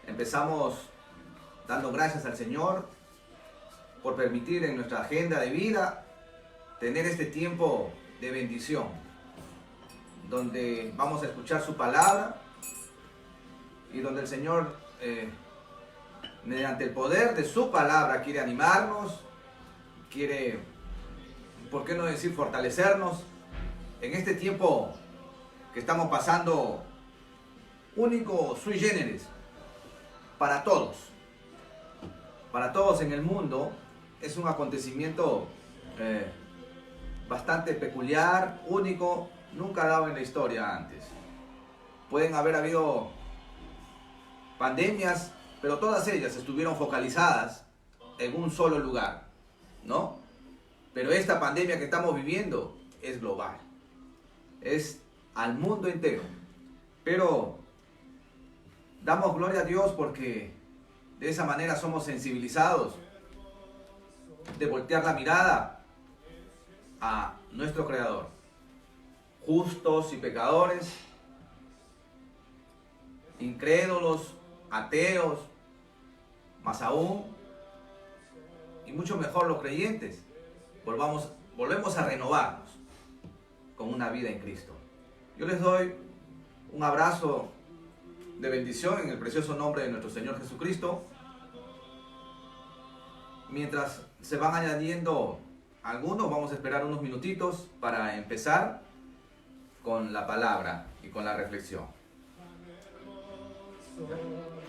Empezamos dando gracias al Señor por permitir en nuestra agenda de vida tener este tiempo de bendición, donde vamos a escuchar su palabra y donde el Señor, mediante el poder de su palabra, quiere animarnos, quiere, ¿por qué no decir fortalecernos en este tiempo que estamos pasando único, sui generis, para todos en el mundo? Es un acontecimiento bastante peculiar, único, nunca dado en la historia antes. Pueden haber habido pandemias, pero todas ellas estuvieron focalizadas en un solo lugar, ¿no? Pero esta pandemia que estamos viviendo es global, es al mundo entero. Pero damos gloria a Dios porque de esa manera somos sensibilizados de voltear la mirada a nuestro Creador. Justos y pecadores, incrédulos, ateos, más aún, y mucho mejor los creyentes, volvemos a renovarnos con una vida en Cristo. Yo les doy un abrazo de bendición en el precioso nombre de nuestro Señor Jesucristo. Mientras se van añadiendo algunos, vamos a esperar unos minutitos para empezar con la palabra y con la reflexión.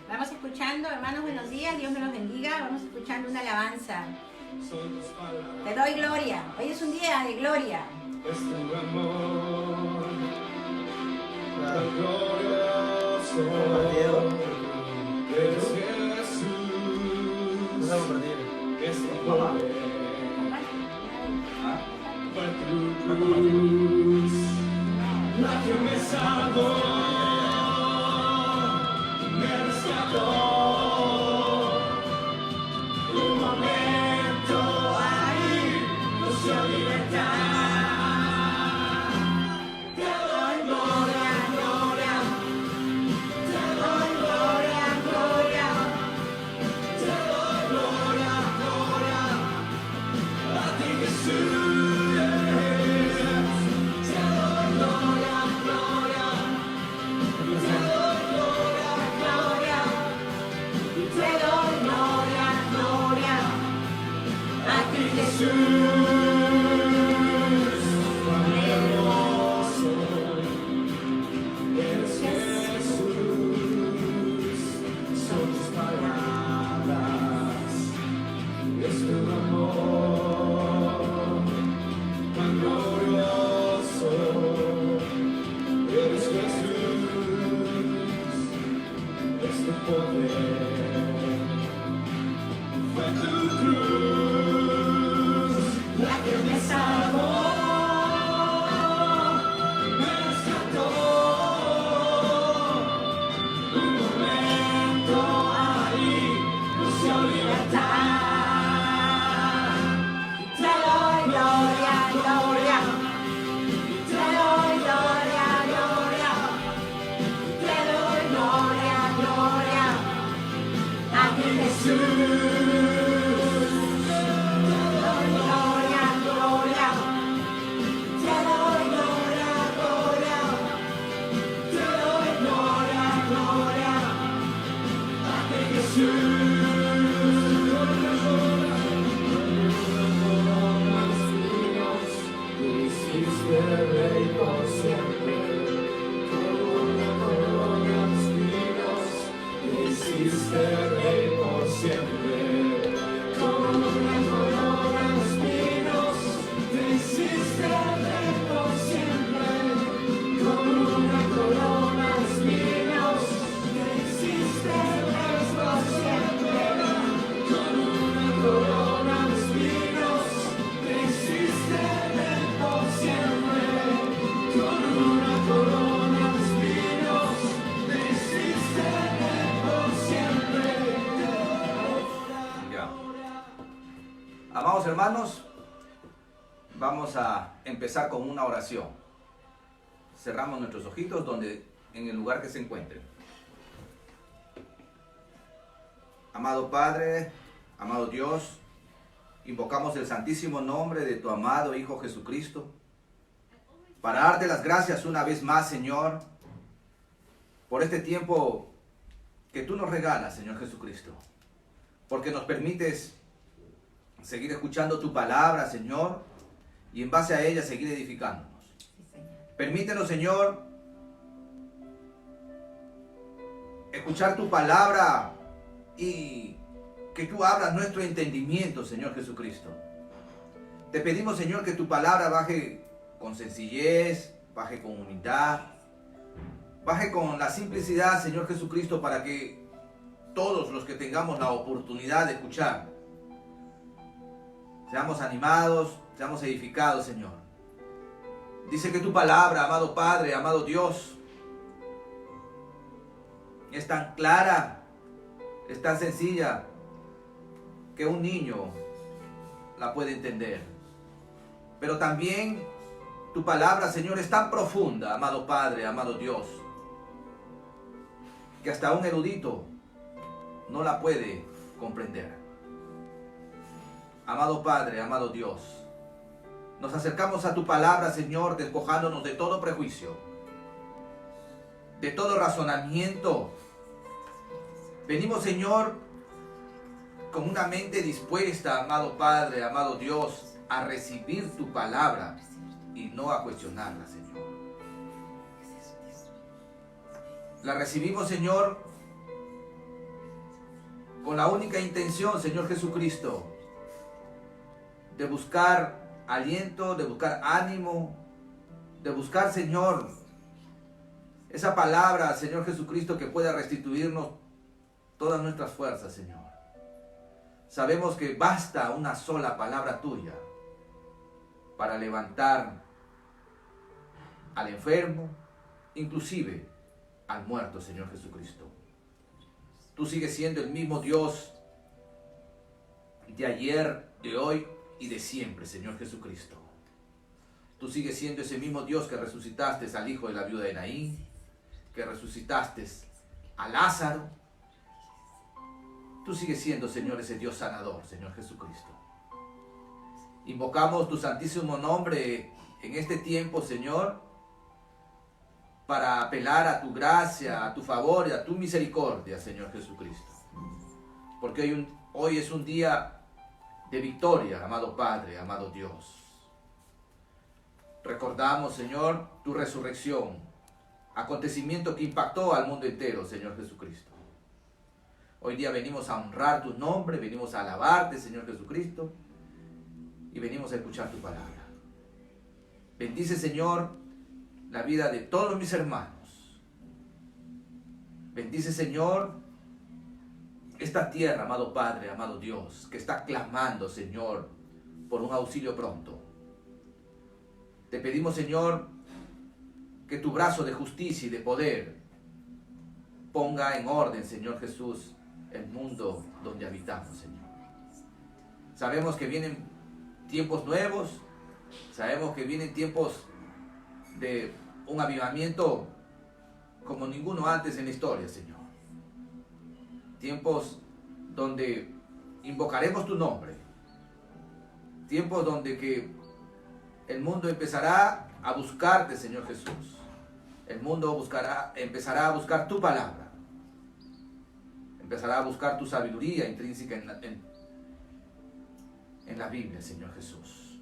Vamos escuchando, hermanos, buenos días, Dios me los bendiga. Vamos escuchando una alabanza. Te doy gloria. Hoy es un día de gloria. Es tu amor, tan glorioso, eres Jesús, es tu poder, fue tu cruz, la que me salvó, me rescató, un momento ahí nos dio libertad. Amados hermanos, vamos a empezar con una oración. Cerramos nuestros ojitos en el lugar que se encuentren. Amado Padre, amado Dios, invocamos el santísimo nombre de tu amado Hijo Jesucristo para darte las gracias una vez más, Señor, por este tiempo que tú nos regalas, Señor Jesucristo, porque nos permites seguir escuchando tu palabra, Señor, y en base a ella seguir edificándonos. Sí, Señor. Permítenos, Señor, escuchar tu palabra y que tú abras nuestro entendimiento, Señor Jesucristo. Te pedimos, Señor, que tu palabra baje con sencillez, baje con humildad, baje con la simplicidad, Señor Jesucristo, para que todos los que tengamos la oportunidad de escuchar, seamos animados, seamos edificados, Señor. Dice que tu palabra, amado Padre, amado Dios, es tan clara, es tan sencilla, que un niño la puede entender. Pero también tu palabra, Señor, es tan profunda, amado Padre, amado Dios, que hasta un erudito no la puede comprender. Amado Padre, amado Dios, nos acercamos a tu palabra, Señor, despojándonos de todo prejuicio, de todo razonamiento. Venimos, Señor, con una mente dispuesta, amado Padre, amado Dios, a recibir tu palabra y no a cuestionarla, Señor. La recibimos, Señor, con la única intención, Señor Jesucristo, de buscar aliento, de buscar ánimo, de buscar, Señor, esa palabra, Señor Jesucristo, que pueda restituirnos todas nuestras fuerzas, Señor. Sabemos que basta una sola palabra tuya para levantar al enfermo, inclusive al muerto, Señor Jesucristo. Tú sigues siendo el mismo Dios de ayer, de hoy y de siempre, Señor Jesucristo. Tú sigues siendo ese mismo Dios que resucitaste al hijo de la viuda de Naín, que resucitaste a Lázaro. Tú sigues siendo, Señor, ese Dios sanador, Señor Jesucristo. Invocamos tu santísimo nombre en este tiempo, Señor, para apelar a tu gracia, a tu favor y a tu misericordia, Señor Jesucristo. Porque hoy es un día de victoria, amado Padre, amado Dios. Recordamos, Señor, tu resurrección, acontecimiento que impactó al mundo entero, Señor Jesucristo. Hoy día venimos a honrar tu nombre, venimos a alabarte, Señor Jesucristo, y venimos a escuchar tu palabra. Bendice, Señor, la vida de todos mis hermanos. Bendice, Señor, esta tierra, amado Padre, amado Dios, que está clamando, Señor, por un auxilio pronto. Te pedimos, Señor, que tu brazo de justicia y de poder ponga en orden, Señor Jesús, el mundo donde habitamos, Señor. Sabemos que vienen tiempos nuevos, sabemos que vienen tiempos de un avivamiento como ninguno antes en la historia, Señor. Tiempos donde invocaremos tu nombre, tiempos donde que el mundo empezará a buscarte, Señor Jesús. El mundo empezará a buscar tu palabra. Empezará a buscar tu sabiduría intrínseca en la Biblia, Señor Jesús,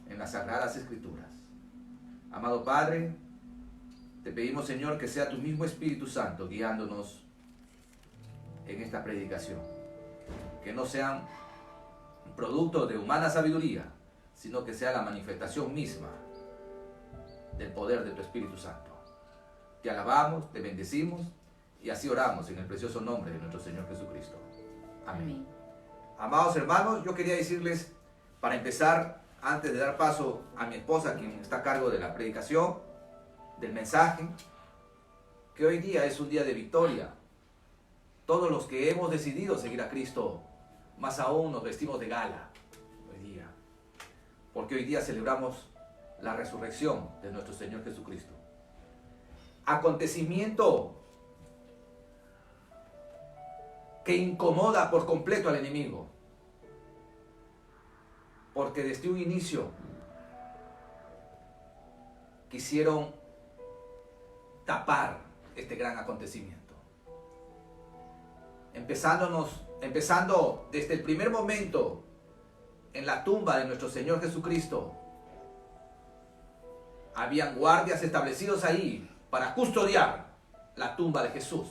en las Sagradas Escrituras. Amado Padre, te pedimos, Señor, que sea tu mismo Espíritu Santo guiándonos en esta predicación. Que no sean producto de humana sabiduría, sino que sea la manifestación misma del poder de tu Espíritu Santo. Te alabamos, te bendecimos y así oramos en el precioso nombre de nuestro Señor Jesucristo. Amén. Amados hermanos, yo quería decirles, para empezar, antes de dar paso a mi esposa, quien está a cargo de la predicación, del mensaje, que hoy día es un día de victoria. Todos los que hemos decidido seguir a Cristo, más aún nos vestimos de gala hoy día, porque hoy día celebramos la resurrección de nuestro Señor Jesucristo. Acontecimiento que incomoda por completo al enemigo. Porque desde un inicio quisieron tapar este gran acontecimiento. Empezando desde el primer momento en la tumba de nuestro Señor Jesucristo, habían guardias establecidos ahí para custodiar la tumba de Jesús,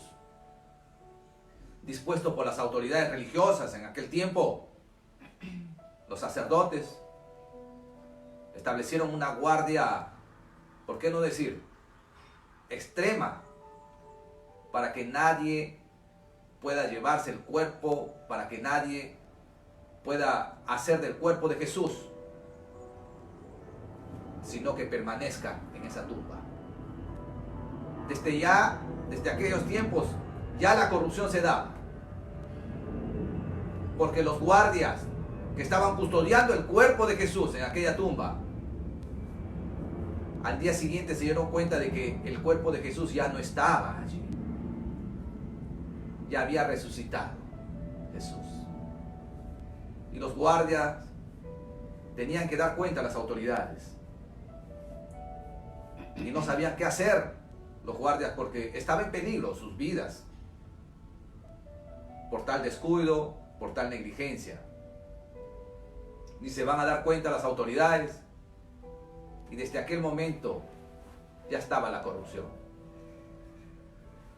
dispuesto por las autoridades religiosas en aquel tiempo. Los sacerdotes establecieron una guardia, ¿por qué no decir extrema, para que nadie pueda llevarse el cuerpo, para que nadie pueda hacer del cuerpo de Jesús, sino que permanezca en esa tumba? Desde aquellos tiempos, ya la corrupción se daba, porque los guardias que estaban custodiando el cuerpo de Jesús en aquella tumba, al día siguiente se dieron cuenta de que el cuerpo de Jesús ya no estaba allí. Ya había resucitado Jesús. Y los guardias tenían que dar cuenta a las autoridades. Y no sabían qué hacer los guardias porque estaba en peligro sus vidas por tal descuido, por tal negligencia. Ni se van a dar cuenta las autoridades. Y desde aquel momento ya estaba la corrupción.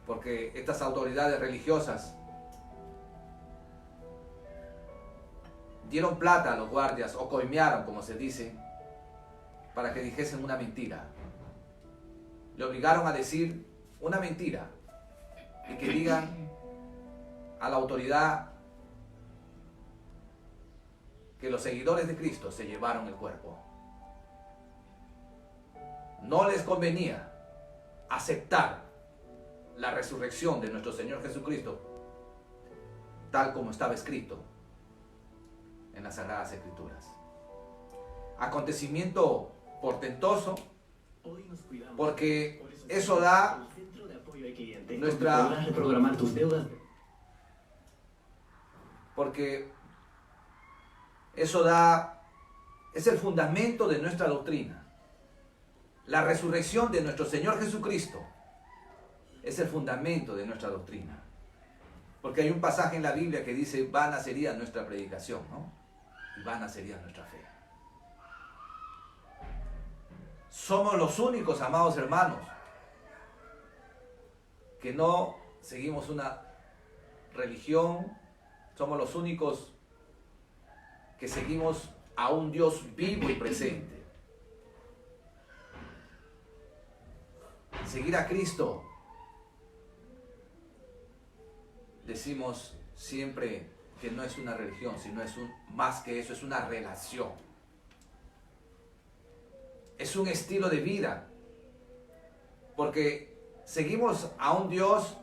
Porque estas autoridades religiosas dieron plata a los guardias, o coimearon, como se dice, para que dijesen una mentira. Le obligaron a decir una mentira y que digan a la autoridad que los seguidores de Cristo se llevaron el cuerpo. No les convenía aceptar la resurrección de nuestro Señor Jesucristo, tal como estaba escrito en las Sagradas Escrituras. Acontecimiento portentoso, porque eso da nuestra... reprogramar tus deudas. Porque eso da... es el fundamento de nuestra doctrina. La resurrección de nuestro Señor Jesucristo es el fundamento de nuestra doctrina. Porque hay un pasaje en la Biblia que dice: vana sería nuestra predicación, ¿no? Y vana sería nuestra fe. Somos los únicos, amados hermanos, que no seguimos una religión. Somos los únicos que seguimos a un Dios vivo y presente. Seguir a Cristo, decimos siempre que no es una religión, sino es más que eso, es una relación. Es un estilo de vida, porque seguimos a un Dios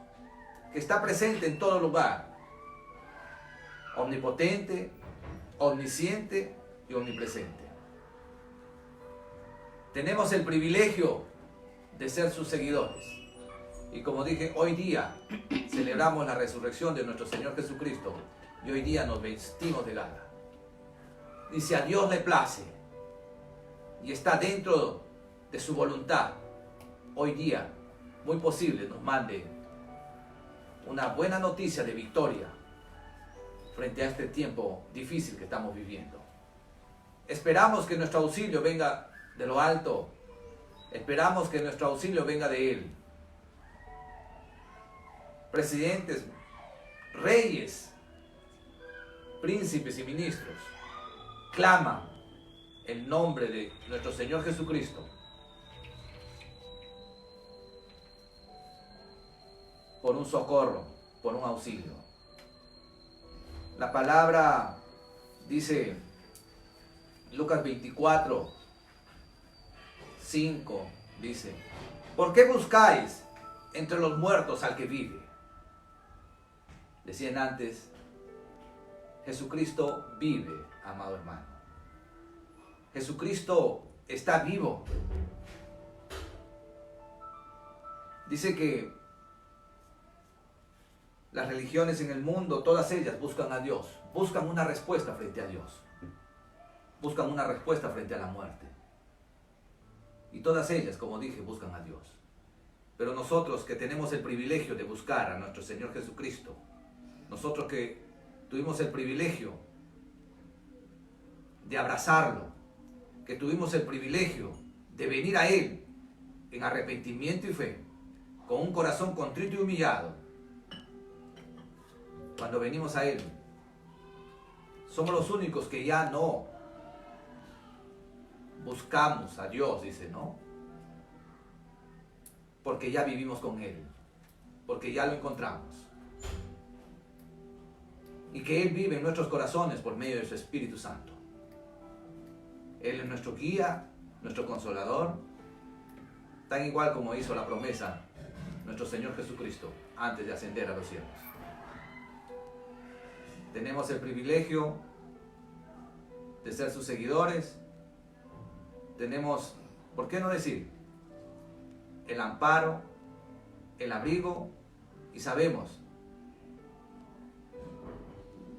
que está presente en todo lugar, omnipotente, omnisciente y omnipresente. Tenemos el privilegio de ser sus seguidores. Y como dije, hoy día celebramos la resurrección de nuestro Señor Jesucristo y hoy día nos vestimos de gala. Y si a Dios le place y está dentro de su voluntad, hoy día, muy posible, nos mande una buena noticia de victoria frente a este tiempo difícil que estamos viviendo. Esperamos que nuestro auxilio venga de lo alto. Esperamos que nuestro auxilio venga de Él. Presidentes, reyes, príncipes y ministros claman el nombre de nuestro Señor Jesucristo por un socorro, por un auxilio. La palabra dice, Lucas 24, 5, dice: ¿por qué buscáis entre los muertos al que vive? Decían antes, Jesucristo vive, amado hermano. Jesucristo está vivo. Dice que las religiones en el mundo, todas ellas buscan a Dios, buscan una respuesta frente a Dios, buscan una respuesta frente a la muerte. Y todas ellas, como dije, buscan a Dios. Pero nosotros que tenemos el privilegio de buscar a nuestro Señor Jesucristo, nosotros que tuvimos el privilegio de abrazarlo, que tuvimos el privilegio de venir a Él en arrepentimiento y fe, con un corazón contrito y humillado, cuando venimos a Él, somos los únicos que ya no buscamos a Dios, dice, ¿no? Porque ya vivimos con Él, porque ya lo encontramos. Y que Él vive en nuestros corazones por medio de su Espíritu Santo. Él es nuestro guía, nuestro consolador, tan igual como hizo la promesa nuestro Señor Jesucristo antes de ascender a los cielos. Tenemos el privilegio de ser sus seguidores. Tenemos, ¿por qué no decir?, el amparo, el abrigo, y sabemos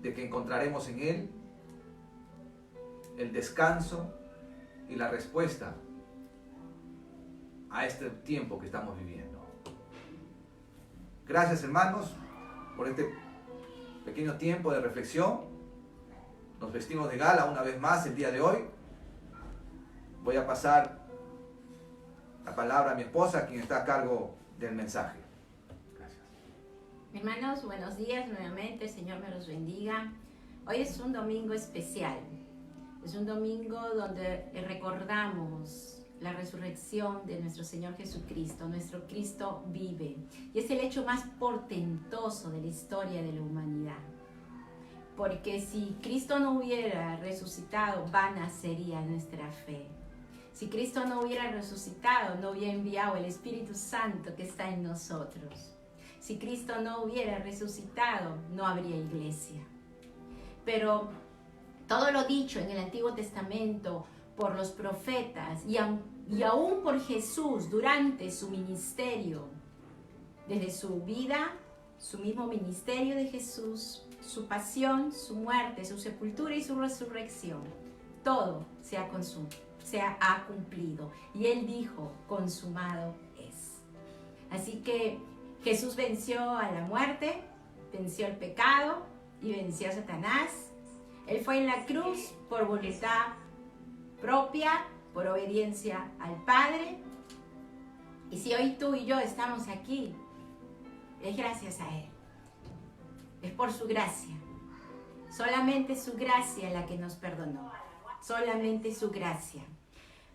de que encontraremos en Él el descanso y la respuesta a este tiempo que estamos viviendo. Gracias, hermanos, por este pequeño tiempo de reflexión. Nos vestimos de gala una vez más el día de hoy. Voy a pasar la palabra a mi esposa, quien está a cargo del mensaje. Gracias. Hermanos, buenos días nuevamente. El Señor me los bendiga. Hoy es un domingo especial. Es un domingo donde recordamos la resurrección de nuestro Señor Jesucristo. Nuestro Cristo vive. Y es el hecho más portentoso de la historia de la humanidad. Porque si Cristo no hubiera resucitado, vana sería nuestra fe. Si Cristo no hubiera resucitado, no hubiera enviado el Espíritu Santo que está en nosotros. Si Cristo no hubiera resucitado, no habría iglesia. Pero todo lo dicho en el Antiguo Testamento por los profetas y aún por Jesús durante su ministerio, desde su vida, su mismo ministerio de Jesús, su pasión, su muerte, su sepultura y su resurrección, todo se ha cumplido. Y Él dijo, consumado es. Así que Jesús venció a la muerte, venció el pecado y venció a Satanás. Él fue en la cruz por voluntad propia, por obediencia al Padre. Y si hoy tú y yo estamos aquí, es gracias a Él. Es por su gracia. Solamente su gracia la que nos perdonó. Solamente su gracia.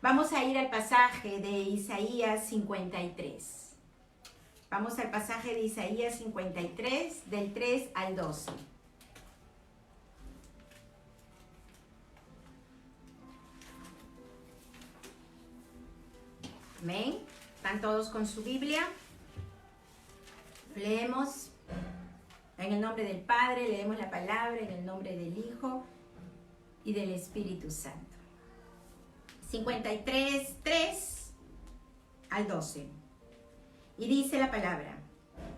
Vamos a ir al pasaje de Isaías 53. Vamos al pasaje de Isaías 53, del 3 al 12. Amén. ¿Están todos con su Biblia? Leemos en el nombre del Padre, leemos la palabra en el nombre del Hijo y del Espíritu Santo. 53, 3 al 12. Y dice la palabra: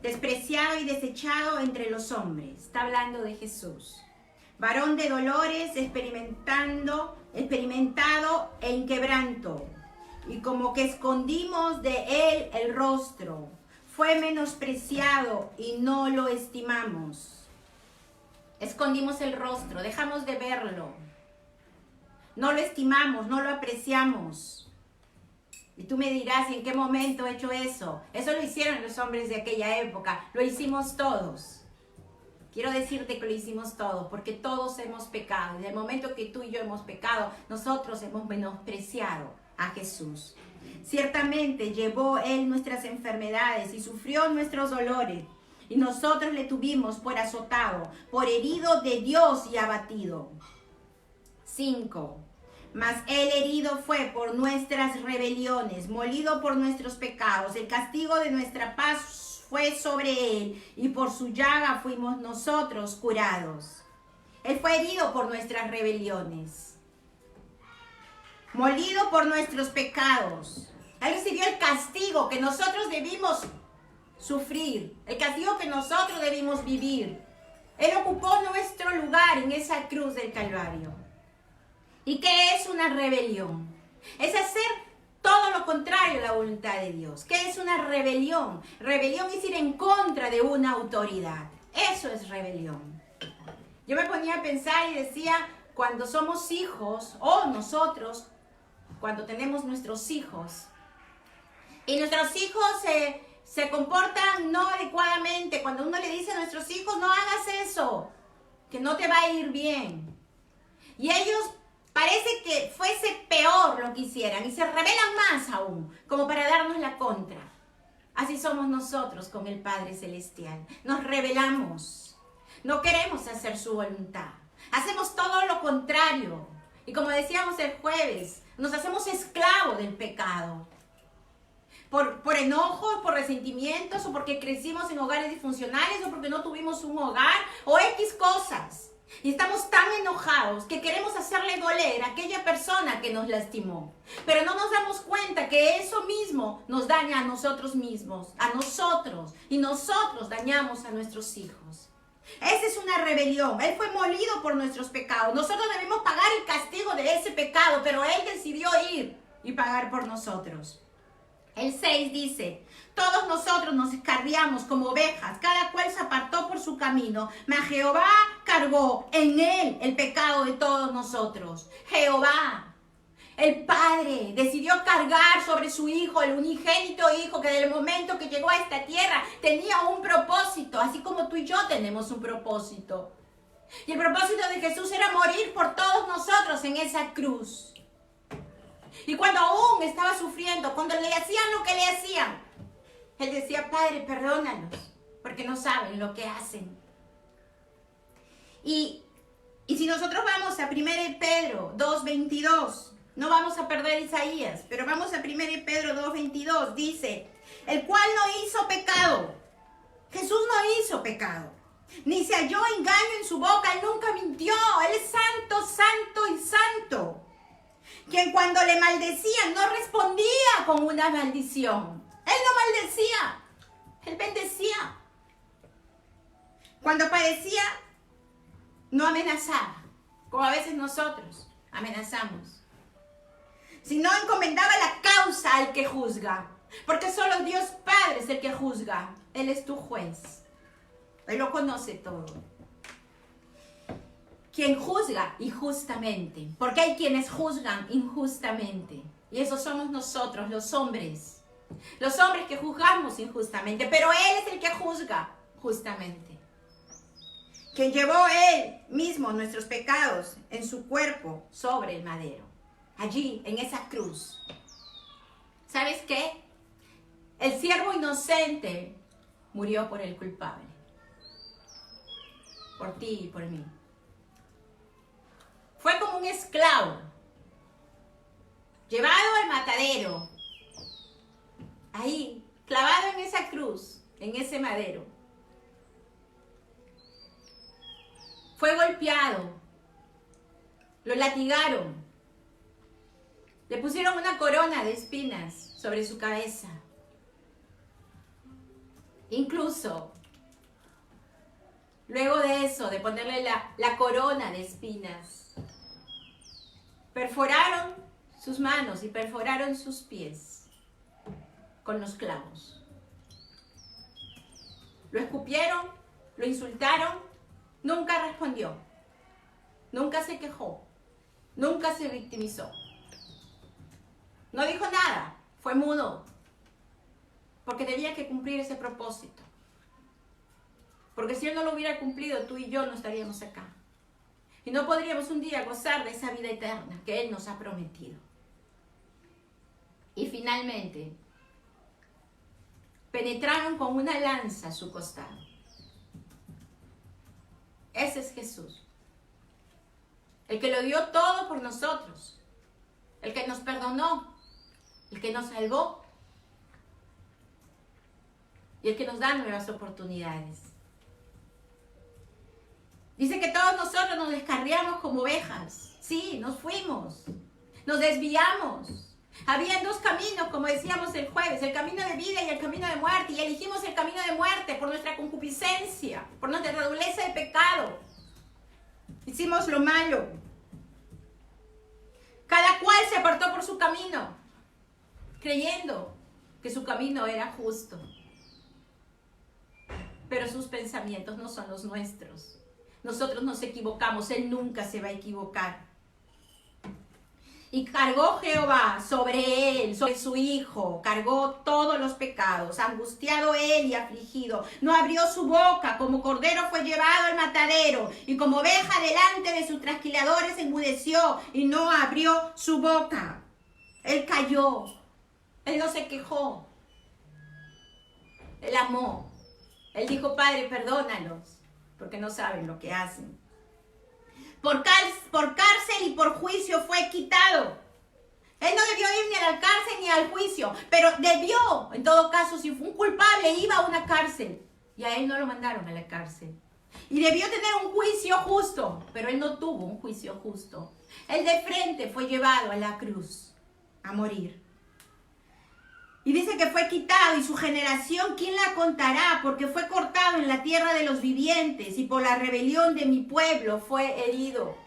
despreciado y desechado entre los hombres. Está hablando de Jesús. Varón de dolores, experimentado en quebranto. Y como que escondimos de él el rostro. Fue menospreciado y no lo estimamos. Escondimos el rostro, dejamos de verlo. No lo estimamos, no lo apreciamos. Y tú me dirás, ¿en qué momento he hecho eso? Eso lo hicieron los hombres de aquella época. Lo hicimos todos. Quiero decirte que lo hicimos todos, porque todos hemos pecado. Desde el momento que tú y yo hemos pecado, nosotros hemos menospreciado a Jesús. Ciertamente llevó Él nuestras enfermedades y sufrió nuestros dolores. Y nosotros le tuvimos por azotado, por herido de Dios y abatido. 5. Mas Él herido fue por nuestras rebeliones, molido por nuestros pecados. El castigo de nuestra paz fue sobre Él, y por su llaga fuimos nosotros curados. Él fue herido por nuestras rebeliones, molido por nuestros pecados. Él recibió el castigo que nosotros debimos sufrir, el castigo que nosotros debimos vivir. Él ocupó nuestro lugar en esa cruz del Calvario. ¿Y qué es una rebelión? Es hacer todo lo contrario a la voluntad de Dios. ¿Qué es una rebelión? Rebelión es ir en contra de una autoridad. Eso es rebelión. Yo me ponía a pensar y decía, cuando somos hijos, o nosotros, cuando tenemos nuestros hijos, y nuestros hijos se comportan no adecuadamente, cuando uno le dice a nuestros hijos, no hagas eso, que no te va a ir bien. Y ellos parece que fuese peor lo que hicieran y se rebelan más aún, como para darnos la contra. Así somos nosotros con el Padre Celestial. Nos rebelamos. No queremos hacer su voluntad. Hacemos todo lo contrario. Y como decíamos el jueves, nos hacemos esclavos del pecado. Por enojos, por resentimientos, o porque crecimos en hogares disfuncionales, o porque no tuvimos un hogar, o X cosas. Y estamos tan enojados que queremos hacerle doler a aquella persona que nos lastimó. Pero no nos damos cuenta que eso mismo nos daña a nosotros mismos, a nosotros. Y nosotros dañamos a nuestros hijos. Esa es una rebelión. Él fue molido por nuestros pecados. Nosotros debemos pagar el castigo de ese pecado, pero Él decidió ir y pagar por nosotros. El 6 dice, todos nosotros nos escarriamos como ovejas, cada cual se apartó por su camino, mas Jehová cargó en él el pecado de todos nosotros. Jehová, el Padre, decidió cargar sobre su Hijo, el unigénito Hijo, que desde el momento que llegó a esta tierra tenía un propósito, así como tú y yo tenemos un propósito. Y el propósito de Jesús era morir por todos nosotros en esa cruz. Y cuando aún estaba sufriendo, cuando le hacían lo que le hacían, Él decía, Padre, perdónalos, porque no saben lo que hacen. Y si nosotros vamos a 1 Pedro 2:22, no vamos a perder Isaías, pero vamos a 1 Pedro 2:22, dice, el cual no hizo pecado. Jesús no hizo pecado, ni se halló engaño en su boca, Él nunca mintió, Él es santo, santo y santo. Quien cuando le maldecían no respondía con una maldición. Él no maldecía, Él bendecía. Cuando padecía, no amenazaba, como a veces nosotros amenazamos, sino encomendaba la causa al que juzga, porque solo Dios Padre es el que juzga. Él es tu juez, Él lo conoce todo. Quien juzga injustamente, porque hay quienes juzgan injustamente, y esos somos nosotros, los hombres que juzgamos injustamente, pero Él es el que juzga justamente. Quien llevó Él mismo nuestros pecados en su cuerpo sobre el madero, allí en esa cruz. ¿Sabes qué? El siervo inocente murió por el culpable, por ti y por mí. Fue como un esclavo, llevado al matadero, ahí, clavado en esa cruz, en ese madero. Fue golpeado, lo latigaron, le pusieron una corona de espinas sobre su cabeza. Incluso, luego de eso, de ponerle la corona de espinas, perforaron sus manos y perforaron sus pies con los clavos. Lo escupieron, lo insultaron, nunca respondió, nunca se quejó, nunca se victimizó. No dijo nada, fue mudo, porque tenía que cumplir ese propósito. Porque si Él no lo hubiera cumplido, tú y yo no estaríamos acá. Y no podríamos un día gozar de esa vida eterna que Él nos ha prometido. Y finalmente, penetraron con una lanza a su costado. Ese es Jesús. El que lo dio todo por nosotros. El que nos perdonó. El que nos salvó. Y el que nos da nuevas oportunidades. Dice que todos nosotros nos descarriamos como ovejas. Sí, nos fuimos. Nos desviamos. Habían dos caminos, como decíamos el jueves, el camino de vida y el camino de muerte. Y elegimos el camino de muerte por nuestra concupiscencia, por nuestra naturaleza de pecado. Hicimos lo malo. Cada cual se apartó por su camino, creyendo que su camino era justo. Pero sus pensamientos no son los nuestros. Nosotros nos equivocamos, Él nunca se va a equivocar. Y cargó Jehová sobre él, sobre su hijo, cargó todos los pecados, angustiado él y afligido. No abrió su boca, como cordero fue llevado al matadero, y como oveja delante de sus trasquiladores enmudeció, y no abrió su boca. Él cayó, él no se quejó, él amó. Él dijo, Padre, perdónalos, porque no saben lo que hacen. Por cárcel y por juicio fue quitado. Él no debió ir ni a la cárcel ni al juicio, pero debió, en todo caso, si fue un culpable, iba a una cárcel. Y a él no lo mandaron a la cárcel. Y debió tener un juicio justo, pero él no tuvo un juicio justo. Él de frente fue llevado a la cruz a morir. Y dice que fue quitado, y su generación, ¿quién la contará? Porque fue cortado en la tierra de los vivientes, y por la rebelión de mi pueblo fue herido.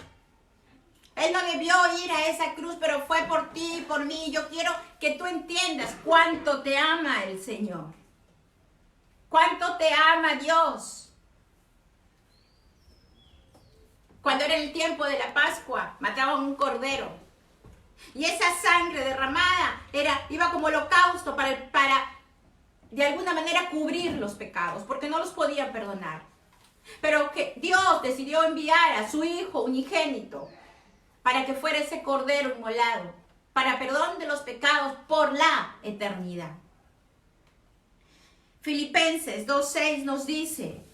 Él no debió ir a esa cruz, pero fue por ti y por mí. Yo quiero que tú entiendas cuánto te ama el Señor. Cuánto te ama Dios. Cuando era el tiempo de la Pascua, mataban un cordero. Y esa sangre derramada iba como holocausto para de alguna manera cubrir los pecados, porque no los podían perdonar. Pero que Dios decidió enviar a su Hijo unigénito para que fuera ese cordero inmolado, para perdón de los pecados por la eternidad. Filipenses 2:6 nos dice,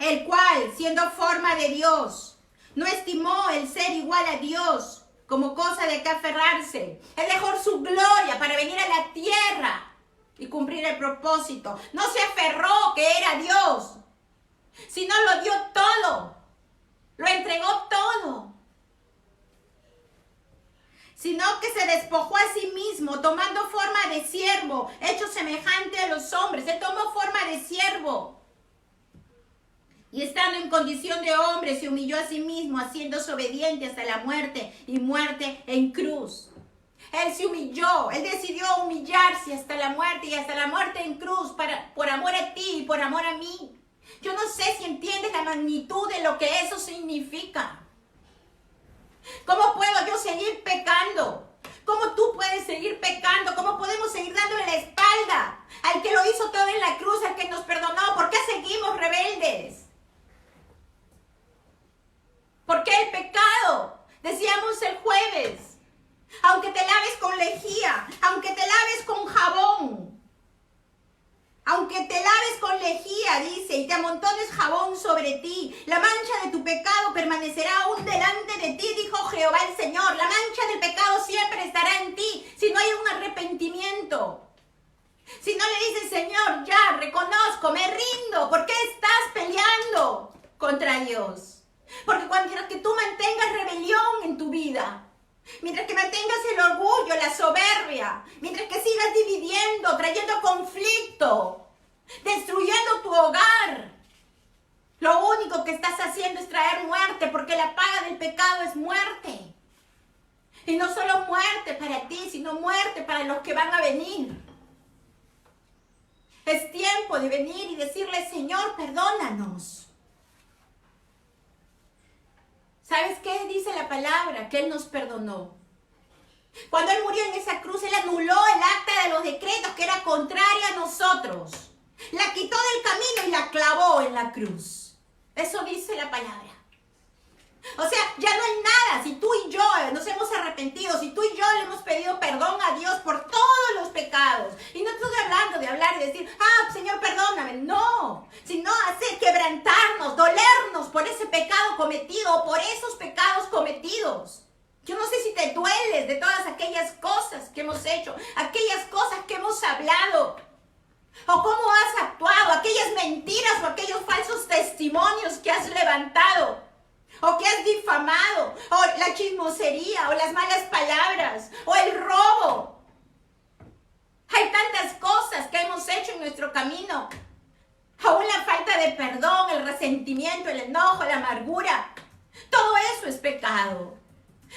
el cual, siendo forma de Dios, no estimó el ser igual a Dios como cosa de que aferrarse. Él dejó su gloria para venir a la tierra y cumplir el propósito. No se aferró que era Dios, sino lo dio todo. Lo entregó todo. Sino que se despojó a sí mismo, tomando forma de siervo, hecho semejante a los hombres. Él tomó forma de siervo. Y estando en condición de hombre, se humilló a sí mismo, haciéndose obediente hasta la muerte y muerte en cruz. Él se humilló, él decidió humillarse hasta la muerte y hasta la muerte en cruz por amor a ti y por amor a mí. Yo no sé si entiendes la magnitud de lo que eso significa. ¿Cómo puedo yo seguir pecando? ¿Cómo tú puedes seguir pecando? ¿Cómo podemos seguir dándole la espalda al que lo hizo todo en la cruz, al que nos perdonó? ¿Por qué seguimos rebeldes? ¿Por qué el pecado? Decíamos el jueves, aunque te laves con lejía, aunque te laves con jabón, aunque te laves con lejía, dice, y te amontones jabón sobre ti, la mancha de tu pecado permanecerá aún delante de ti, dijo Jehová el Señor. La mancha del pecado siempre estará en ti si no hay un arrepentimiento. Si no le dices, Señor, ya reconozco, me rindo, ¿por qué estás peleando contra Dios? Porque mientras que tú mantengas rebelión en tu vida, mientras que mantengas el orgullo, la soberbia, mientras que sigas dividiendo, trayendo conflicto, destruyendo tu hogar, lo único que estás haciendo es traer muerte, porque la paga del pecado es muerte. Y no solo muerte para ti, sino muerte para los que van a venir. Es tiempo de venir y decirle, Señor, perdónanos. ¿Sabes qué dice la palabra? Que Él nos perdonó. Cuando Él murió en esa cruz, Él anuló el acta de los decretos que era contraria a nosotros. La quitó del camino y la clavó en la cruz. Eso dice la palabra. O sea, ya no hay nada. Si tú y yo nos hemos arrepentido, si tú y yo le hemos pedido perdón a Dios por todos los pecados, y no estoy hablando de hablar y decir, Señor, perdóname, no, sino hacer quebrantarnos, dolernos por ese pecado cometido o por esos pecados cometidos. Yo no sé si te dueles de todas aquellas cosas que hemos hecho, aquellas cosas que hemos hablado, o cómo has actuado, aquellas mentiras o aquellos falsos testimonios que has levantado. o que has difamado, o la chismosería, o las malas palabras, o el robo. Hay tantas cosas que hemos hecho en nuestro camino. Aún la falta de perdón, el resentimiento, el enojo, la amargura. Todo eso es pecado.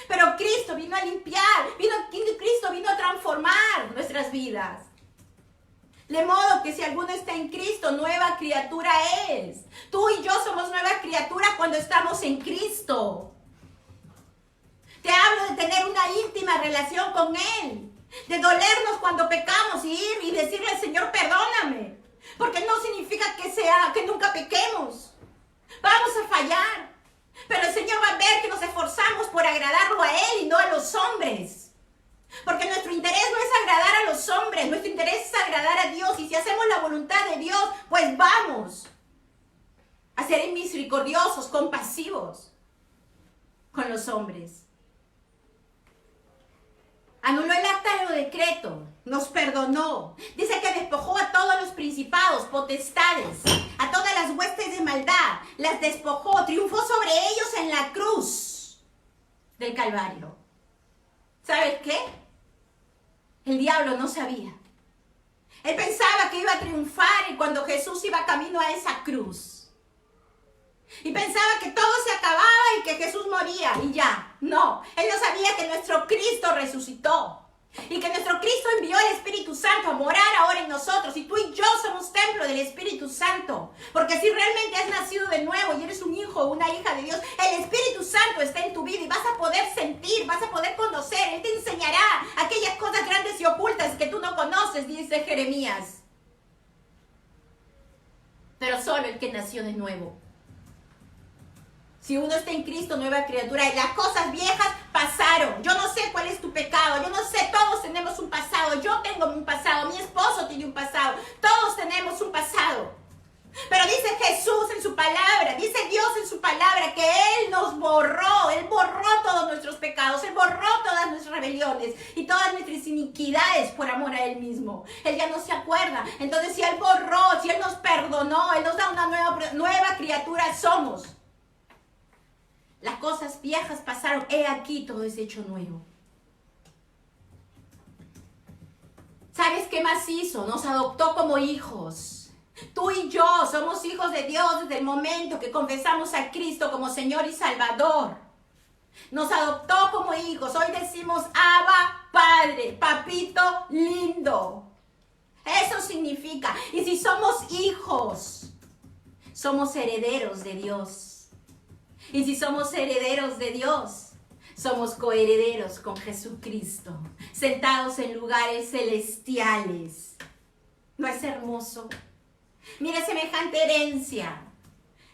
Pero Cristo vino a limpiar, Cristo vino a transformar nuestras vidas. De modo que si alguno está en Cristo, nueva criatura es. Tú y yo somos nuevas criaturas cuando estamos en Cristo. Te hablo de tener una íntima relación con Él. De dolernos cuando pecamos y ir y decirle al Señor, perdóname. Porque no significa que nunca pequemos. Vamos a fallar. Pero el Señor va a ver que nos esforzamos por agradarlo a Él y no a los hombres. Porque nuestro interés no es agradar a los hombres, nuestro interés es agradar a Dios. Y si hacemos la voluntad de Dios, pues vamos a ser misericordiosos, compasivos con los hombres. Anuló el acta de decreto, nos perdonó. Dice que despojó a todos los principados, potestades, a todas las huestes de maldad. Las despojó, triunfó sobre ellos en la cruz del Calvario. ¿Sabes qué? El diablo no sabía. Él pensaba que iba a triunfar cuando Jesús iba camino a esa cruz. Y pensaba que todo se acababa y que Jesús moría y ya. No, él no sabía que nuestro Cristo resucitó. Y que nuestro Cristo envió el Espíritu Santo a morar ahora en nosotros. Y tú y yo somos templo del Espíritu Santo. Porque si realmente has nacido de nuevo y eres un hijo o una hija de Dios, el Espíritu Santo está en tu vida y vas a poder sentir, vas a poder conocer. Él te enseñará aquellas cosas grandes y ocultas que tú no conoces, dice Jeremías. Pero solo el que nació de nuevo. Si uno está en Cristo, nueva criatura, y las cosas viejas pasaron. Yo no sé cuál es tu pecado, yo no sé, todos tenemos un pasado. Yo tengo un pasado, mi esposo tiene un pasado, todos tenemos un pasado. Pero dice Jesús en su palabra, dice Dios en su palabra que Él nos borró, Él borró todos nuestros pecados, Él borró todas nuestras rebeliones y todas nuestras iniquidades por amor a Él mismo. Él ya no se acuerda. Entonces si Él borró, si Él nos perdonó, Él nos da una nueva criatura somos. Las cosas viejas pasaron, he aquí todo es hecho nuevo. ¿Sabes qué más hizo? Nos adoptó como hijos. Tú y yo somos hijos de Dios desde el momento que confesamos a Cristo como Señor y Salvador. Nos adoptó como hijos. Hoy decimos, Abba, Padre, papito lindo. Eso significa. Y si somos hijos, somos herederos de Dios. Y si somos herederos de Dios, somos coherederos con Jesucristo, sentados en lugares celestiales. ¿No es hermoso? Mira semejante herencia.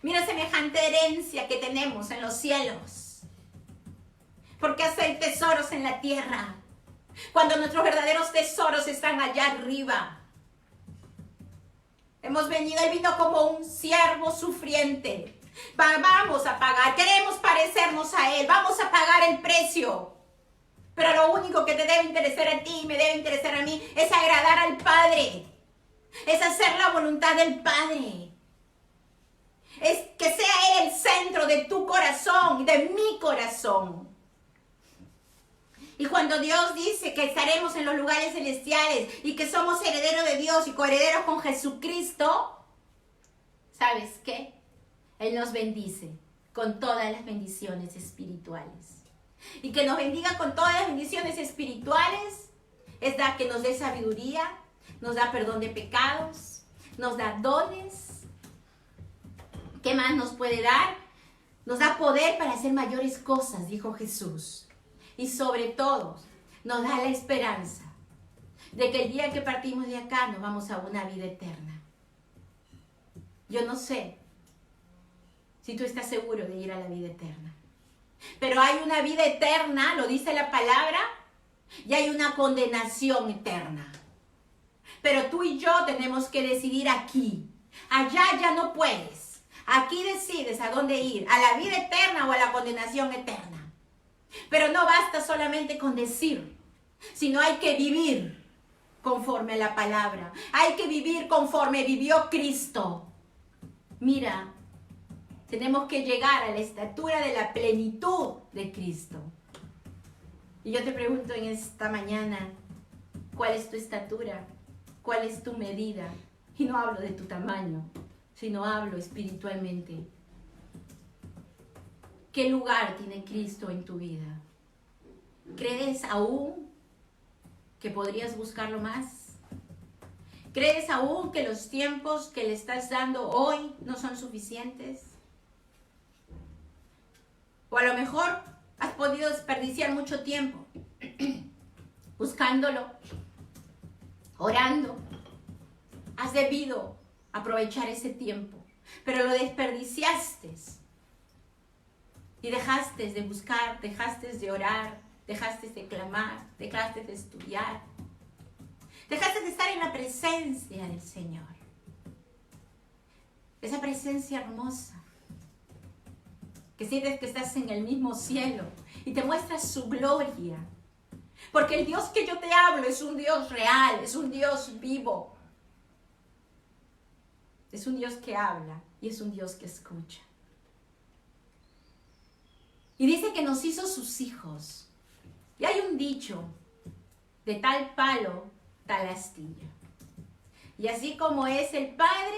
Mira semejante herencia que tenemos en los cielos. ¿Por qué hacer tesoros en la tierra cuando nuestros verdaderos tesoros están allá arriba? Hemos venido, Él vino como un siervo sufriente. Vamos a pagar, queremos parecernos a Él, vamos a pagar el precio. Pero lo único que te debe interesar a ti y me debe interesar a mí es agradar al Padre. Es hacer la voluntad del Padre. Es que sea Él el centro de tu corazón y de mi corazón. Y cuando Dios dice que estaremos en los lugares celestiales y que somos herederos de Dios y coherederos con Jesucristo, ¿sabes qué? Él nos bendice con todas las bendiciones espirituales. Y que nos bendiga con todas las bendiciones espirituales es dar que nos dé sabiduría, nos da perdón de pecados, nos da dones. ¿Qué más nos puede dar? Nos da poder para hacer mayores cosas, dijo Jesús. Y sobre todo, nos da la esperanza de que el día que partimos de acá nos vamos a una vida eterna. Yo no sé si tú estás seguro de ir a la vida eterna. Pero hay una vida eterna, lo dice la palabra, y hay una condenación eterna. Pero tú y yo tenemos que decidir aquí. Allá ya no puedes. Aquí decides a dónde ir, a la vida eterna o a la condenación eterna. Pero no basta solamente con decir, sino hay que vivir conforme a la palabra. Hay que vivir conforme vivió Cristo. Mira, Tenemos que llegar a la estatura de la plenitud de Cristo. Y yo te pregunto en esta mañana, ¿cuál es tu estatura? ¿Cuál es tu medida? Y no hablo de tu tamaño, sino hablo espiritualmente. ¿Qué lugar tiene Cristo en tu vida? ¿Crees aún que podrías buscarlo más? ¿Crees aún que los tiempos que le estás dando hoy no son suficientes? O a lo mejor has podido desperdiciar mucho tiempo buscándolo, orando. Has debido aprovechar ese tiempo, pero lo desperdiciaste. Y dejaste de buscar, dejaste de orar, dejaste de clamar, dejaste de estudiar. Dejaste de estar en la presencia del Señor. Esa presencia hermosa. Que sientes que estás en el mismo cielo y te muestra su gloria. Porque el Dios que yo te hablo es un Dios real, es un Dios vivo. Es un Dios que habla y es un Dios que escucha. Y dice que nos hizo sus hijos. Y hay un dicho, de tal palo, tal astilla. Y así como es el Padre,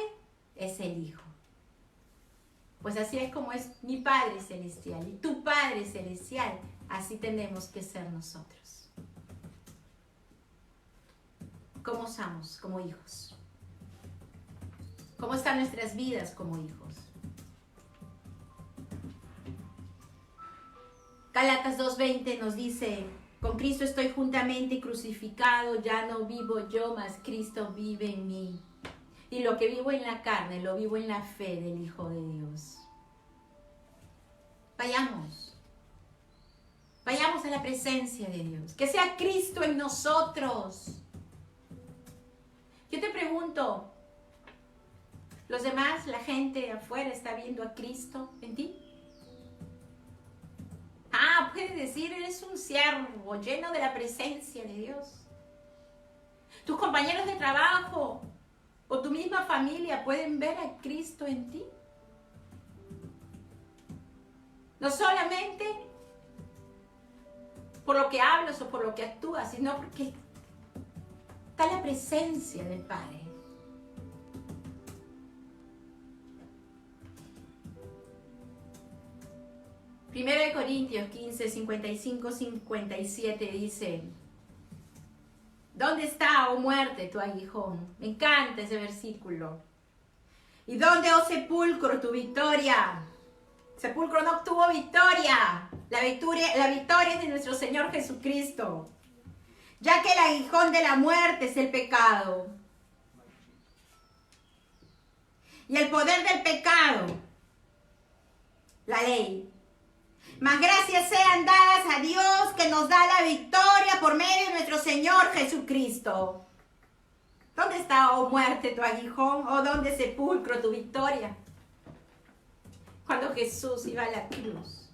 es el Hijo. Pues así es como es mi Padre Celestial y tu Padre Celestial. Así tenemos que ser nosotros. ¿Cómo somos como hijos? ¿Cómo están nuestras vidas como hijos? Gálatas 2:20 nos dice, con Cristo estoy juntamente crucificado, ya no vivo yo, mas Cristo vive en mí. Y lo que vivo en la carne, lo vivo en la fe del Hijo de Dios. Vayamos a la presencia de Dios. Que sea Cristo en nosotros. Yo te pregunto, ¿los demás, la gente afuera, está viendo a Cristo en ti? Ah, puedes decir, eres un siervo lleno de la presencia de Dios. Tus compañeros de trabajo o tu misma familia pueden ver a Cristo en ti. No solamente por lo que hablas o por lo que actúas, sino porque está la presencia del Padre. Primero de Corintios 15, 55, 57 dice, ¿dónde está, oh muerte, tu aguijón? Me encanta ese versículo. ¿Y dónde, oh sepulcro, tu victoria? Sepulcro no obtuvo victoria. La victoria es de nuestro Señor Jesucristo. Ya que el aguijón de la muerte es el pecado. Y el poder del pecado, la ley. Mas gracias sean dadas a Dios que nos da la victoria por medio de nuestro Señor Jesucristo. ¿Dónde está, oh muerte, tu aguijón? ¿O dónde, sepulcro, tu victoria? Cuando Jesús iba a la cruz,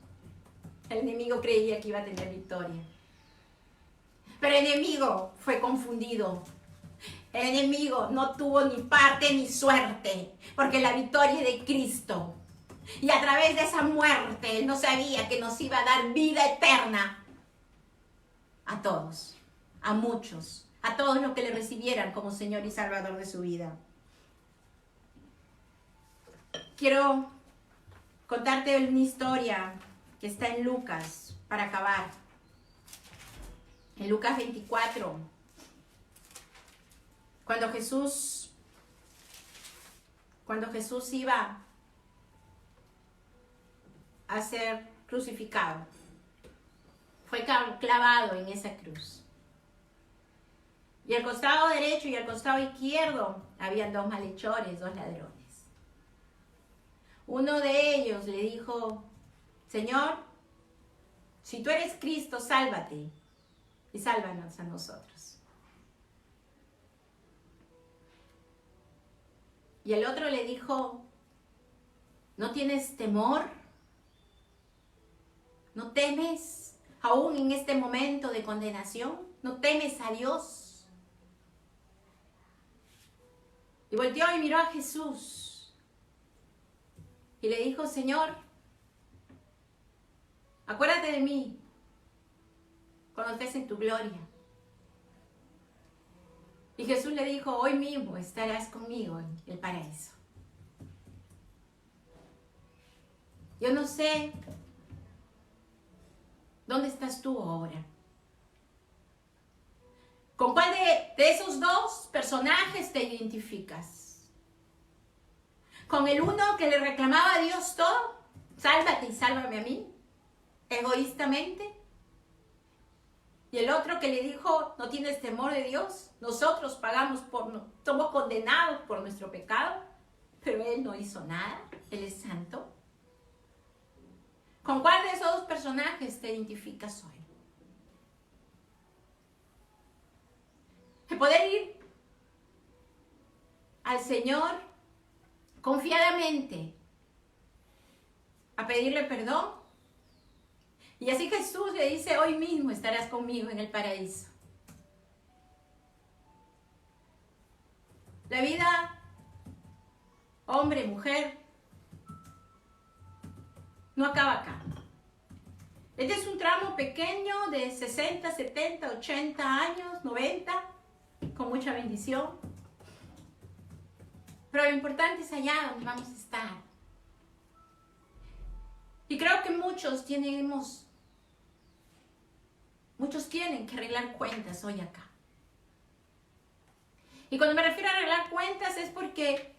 el enemigo creía que iba a tener victoria. Pero el enemigo fue confundido. El enemigo no tuvo ni parte ni suerte, porque la victoria es de Cristo. Y a través de esa muerte, Él no sabía que nos iba a dar vida eterna a todos, a muchos, a todos los que le recibieran como Señor y Salvador de su vida. Quiero contarte una historia que está en Lucas, para acabar. En Lucas 24, cuando Jesús iba a ser crucificado, fue clavado en esa cruz. Y al costado derecho y al costado izquierdo habían dos malhechores, dos ladrones. Uno de ellos le dijo, Señor, si tú eres Cristo, sálvate y sálvanos a nosotros. Y el otro le dijo, ¿no tienes temor? ¿No temes aún en este momento de condenación? ¿No temes a Dios? Y volteó y miró a Jesús. y le dijo, Señor, acuérdate de mí cuando estés en tu gloria. Y Jesús le dijo, hoy mismo estarás conmigo en el paraíso. Yo no sé dónde estás tú ahora. ¿Con cuál de esos dos personajes te identificas? ¿Con el uno que le reclamaba a Dios todo? Sálvate y sálvame a mí, egoístamente. Y el otro que le dijo, no tienes temor de Dios, nosotros somos condenados por nuestro pecado, pero Él no hizo nada, Él es santo. ¿Con cuál de esos dos personajes te identificas hoy? De poder ir al Señor confiadamente a pedirle perdón. Y así Jesús le dice, hoy mismo estarás conmigo en el paraíso. La vida, hombre, mujer, no acaba acá. Este es un tramo pequeño de 60, 70, 80 años, 90, con mucha bendición. Pero lo importante es allá donde vamos a estar. Y creo que muchos tienen que arreglar cuentas hoy acá. Y cuando me refiero a arreglar cuentas es porque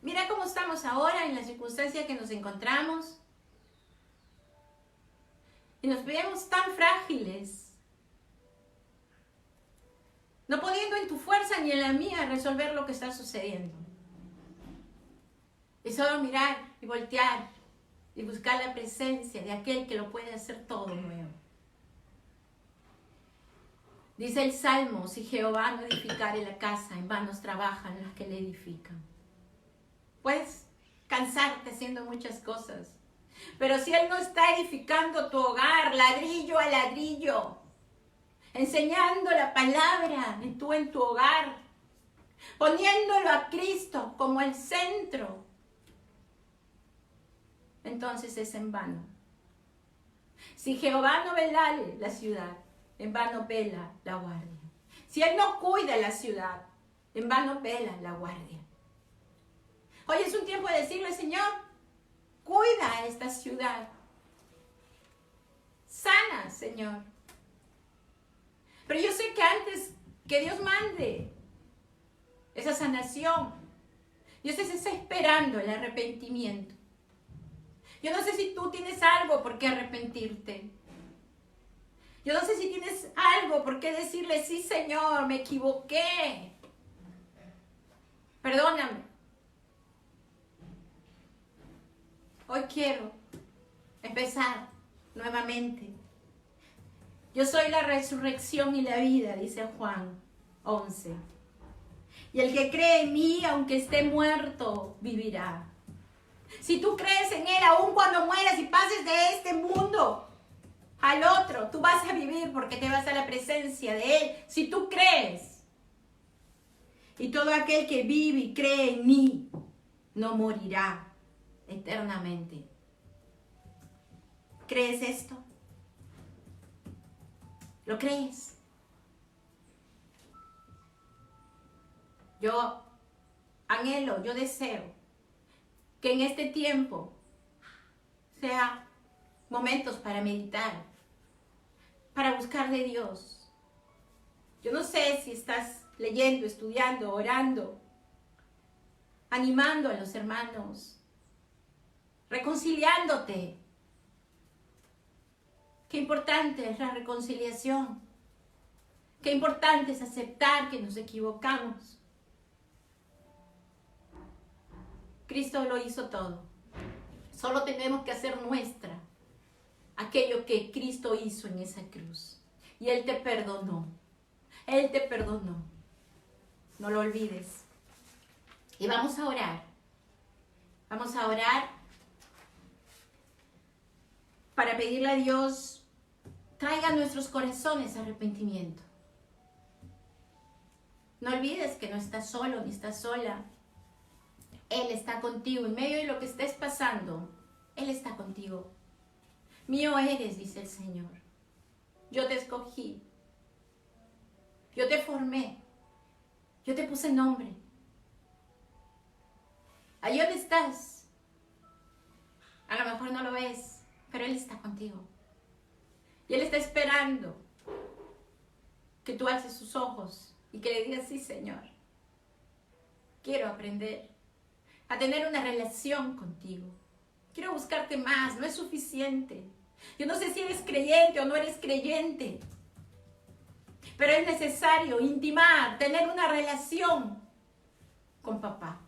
mira cómo estamos ahora en la circunstancia que nos encontramos. Y nos vemos tan frágiles, no pudiendo en tu fuerza ni en la mía resolver lo que está sucediendo. Y solo mirar y voltear y buscar la presencia de aquel que lo puede hacer todo nuevo. Dice el Salmo, si Jehová no edificare la casa, en vanos trabajan los que le edifican. Puedes cansarte haciendo muchas cosas, pero si Él no está edificando tu hogar, ladrillo a ladrillo, enseñando la palabra en tu hogar, poniéndolo a Cristo como el centro, entonces es en vano. Si Jehová no velare la ciudad, en vano vela la guardia. Si Él no cuida la ciudad, en vano vela la guardia. Hoy es un tiempo de decirle, Señor, cuida a esta ciudad. Sana, Señor. Pero yo sé que antes que Dios mande esa sanación, Dios está esperando el arrepentimiento. Yo no sé si tú tienes algo por qué arrepentirte. Yo no sé si tienes algo por qué decirle, sí, Señor, me equivoqué. Perdóname. Hoy quiero empezar nuevamente. Yo soy la resurrección y la vida, dice Juan 11. Y el que cree en mí, aunque esté muerto, vivirá. Si tú crees en Él, aun cuando mueras y pases de este mundo al otro, tú vas a vivir porque te vas a la presencia de Él. Si tú crees. Y todo aquel que vive y cree en mí, no morirá eternamente. ¿Crees esto? ¿Lo crees? Yo anhelo, yo deseo que en este tiempo sea momentos para meditar, para buscar de Dios. Yo no sé si estás leyendo, estudiando, orando, animando a los hermanos, reconciliándote. Qué importante es la reconciliación. Qué importante es aceptar que nos equivocamos. Cristo lo hizo todo. Solo tenemos que hacer nuestra aquello que Cristo hizo en esa cruz. Y Él te perdonó. Él te perdonó. No lo olvides. Y vamos a orar. Vamos a orar para pedirle a Dios, traiga a nuestros corazones arrepentimiento. No olvides que no estás solo ni estás sola. Él está contigo. En medio de lo que estés pasando, Él está contigo. Mío eres, dice el Señor. Yo te escogí. Yo te formé. Yo te puse nombre. Ahí donde estás. A lo mejor no lo ves, pero Él está contigo. Y Él está esperando que tú alces sus ojos y que le digas, sí, Señor, quiero aprender a tener una relación contigo. Quiero buscarte más, no es suficiente. Yo no sé si eres creyente o no eres creyente, pero es necesario intimar, tener una relación con papá.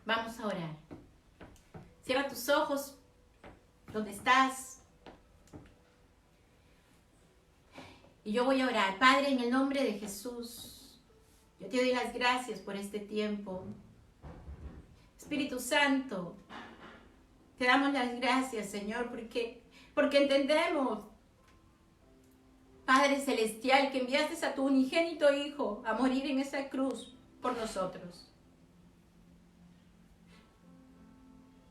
Vamos a orar. Cierra tus ojos donde estás. Y yo voy a orar. Padre, en el nombre de Jesús, yo te doy las gracias por este tiempo. Espíritu Santo, te damos las gracias, Señor, porque entendemos, Padre Celestial, que enviaste a tu unigénito Hijo a morir en esa cruz por nosotros.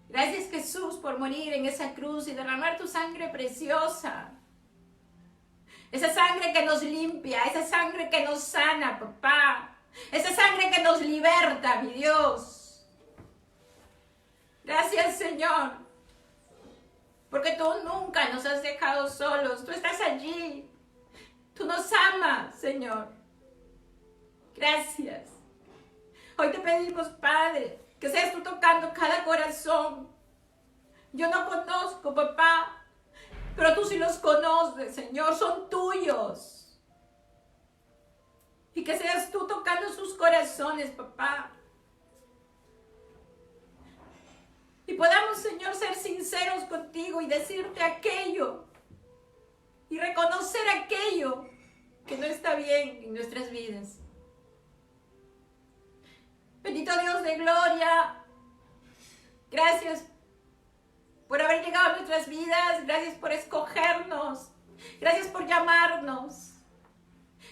Gracias, Jesús, por morir en esa cruz y derramar tu sangre preciosa. Esa sangre que nos limpia, esa sangre que nos sana, papá. Esa sangre que nos liberta, mi Dios. Gracias, Señor, porque tú nunca nos has dejado solos. Tú estás allí. Tú nos amas, Señor. Gracias. Hoy te pedimos, Padre, que seas tú tocando cada corazón. Yo no conozco, papá, pero tú sí los conoces, Señor, son tuyos. Y que seas tú tocando sus corazones, papá. Y podamos, Señor, ser sinceros contigo y decirte aquello. Y reconocer aquello que no está bien en nuestras vidas. Bendito Dios de gloria. Gracias por haber llegado a nuestras vidas. Gracias por escogernos. Gracias por llamarnos.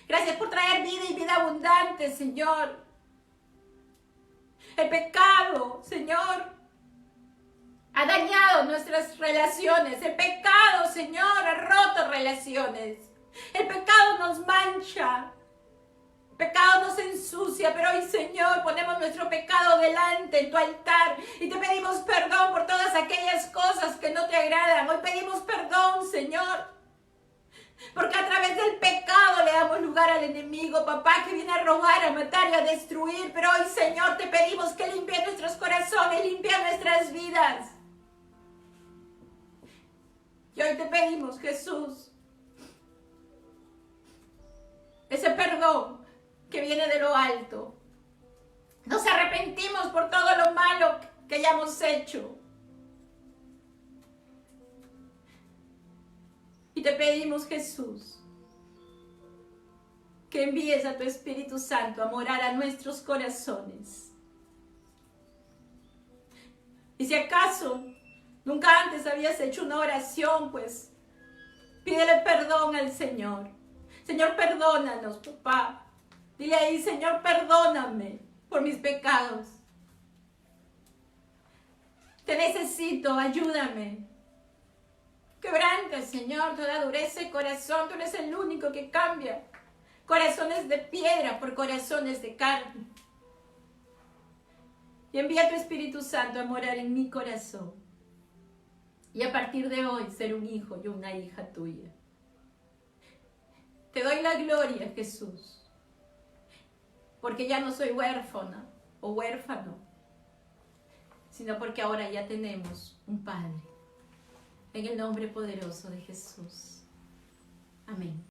Gracias por traer vida y vida abundante, Señor. El pecado, Señor, ha dañado nuestras relaciones. El pecado, Señor, ha roto relaciones. El pecado nos mancha. El pecado nos ensucia, pero hoy, Señor, ponemos nuestro pecado delante en tu altar y te pedimos perdón por todas aquellas cosas que no te agradan. Hoy pedimos perdón, Señor, porque a través del pecado le damos lugar al enemigo, papá, que viene a robar, a matar y a destruir. Pero hoy, Señor, te pedimos que limpie nuestros corazones, limpie nuestras vidas. Y hoy te pedimos, Jesús, ese perdón que viene de lo alto. Nos arrepentimos por todo lo malo que hayamos hecho. Y te pedimos, Jesús, que envíes a tu Espíritu Santo a morar a nuestros corazones. Y si acaso nunca antes habías hecho una oración, pues pídele perdón al Señor. Señor, perdónanos, papá. Dile ahí, Señor, perdóname por mis pecados. Te necesito, ayúdame. Quebranta, Señor, toda dureza de corazón. Tú eres el único que cambia corazones de piedra por corazones de carne. Y envía a tu Espíritu Santo a morar en mi corazón. Y a partir de hoy ser un hijo y una hija tuya. Te doy la gloria, Jesús. Porque ya no soy huérfana o huérfano, sino porque ahora ya tenemos un Padre. En el nombre poderoso de Jesús. Amén.